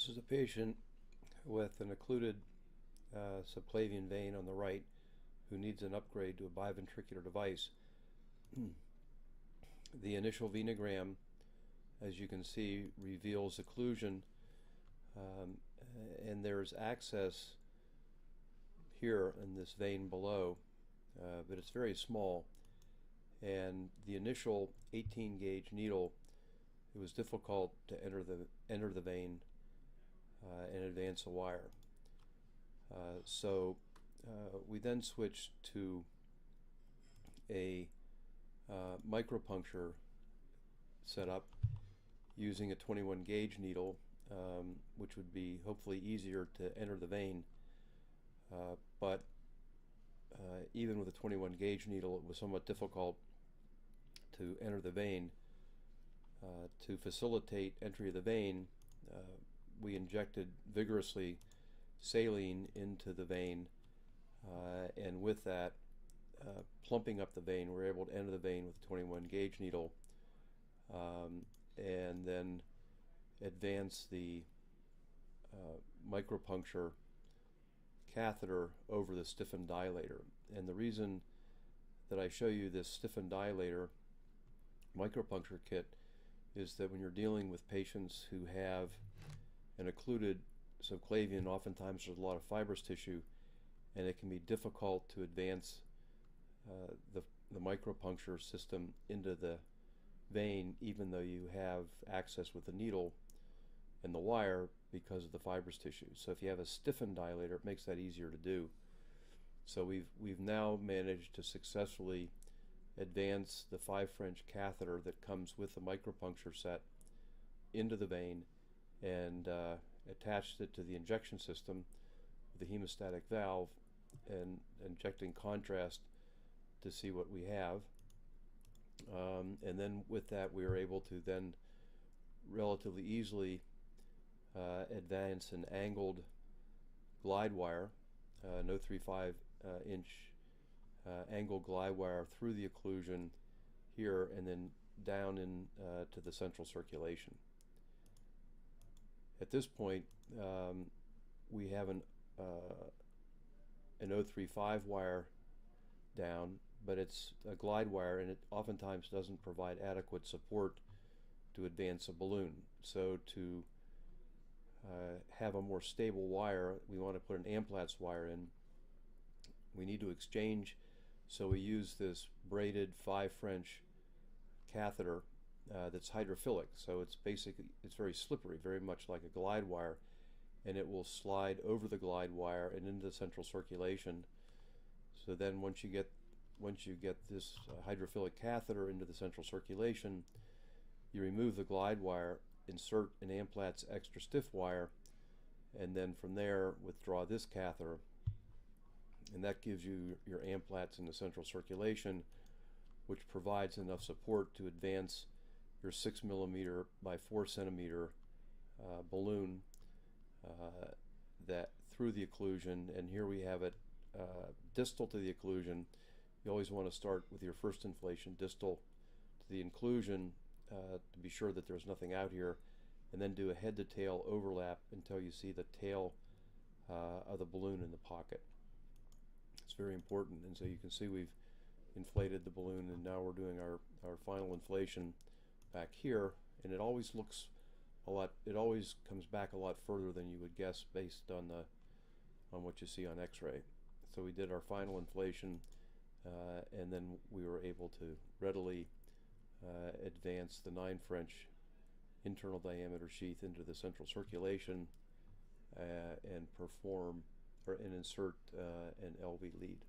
This is a patient with an occluded subclavian vein on the right who needs an upgrade to a biventricular device. The initial venogram, as you can see, reveals occlusion, and there's access here in this vein below, but it's very small. And the initial 18 gauge needle, it was difficult to enter the vein and advance a wire. So we then switched to a micropuncture setup using a 21 gauge needle, which would be hopefully easier to enter the vein. But even with a 21 gauge needle, it was somewhat difficult to enter the vein. To facilitate entry of the vein, we injected vigorously saline into the vein, and with that, plumping up the vein, we're able to enter the vein with a 21 gauge needle, and then advance the micropuncture catheter over the stiffened dilator. And the reason that I show you this stiffened dilator micropuncture kit is that when you're dealing with patients who have an occluded subclavian, oftentimes there's a lot of fibrous tissue, and it can be difficult to advance the micropuncture system into the vein, even though you have access with the needle and the wire because of the fibrous tissue. So if you have a stiffened dilator, it makes that easier to do. So we've now managed to successfully advance the 5 French catheter that comes with the micropuncture set into the vein, and attached it to the injection system with the hemostatic valve, and injecting contrast to see what we have. And then with that, we are able to then relatively easily advance an angled glide wire, an 0.35 inch angled glide wire through the occlusion here, and then down in to the central circulation. At this point, we have an 0.35 wire down, but it's a glide wire, and it oftentimes doesn't provide adequate support to advance a balloon. So to have a more stable wire, we want to put an Amplatz wire in. We need to exchange, so we use this braided 5 French catheter that's hydrophilic. So it's very slippery, very much like a glide wire, and it will slide over the glide wire and into the central circulation. So then once you get this hydrophilic catheter into the central circulation, you remove the glide wire, insert an Amplatz extra stiff wire, and then from there withdraw this catheter, and that gives you your Amplatz in the central circulation, which provides enough support to advance your 6 millimeter by 4 centimeter balloon that through the occlusion. And here we have it distal to the occlusion. You always want to start with your first inflation distal to the occlusion to be sure that there's nothing out here, and then do a head to tail overlap until you see the tail of the balloon in the pocket. It's very important. And so you can see we've inflated the balloon, and now we're doing our final inflation back here, and it always comes back a lot further than you would guess based on what you see on X-ray. So we did our final inflation, and then we were able to readily advance the 9 French internal diameter sheath into the central circulation and insert an LV lead.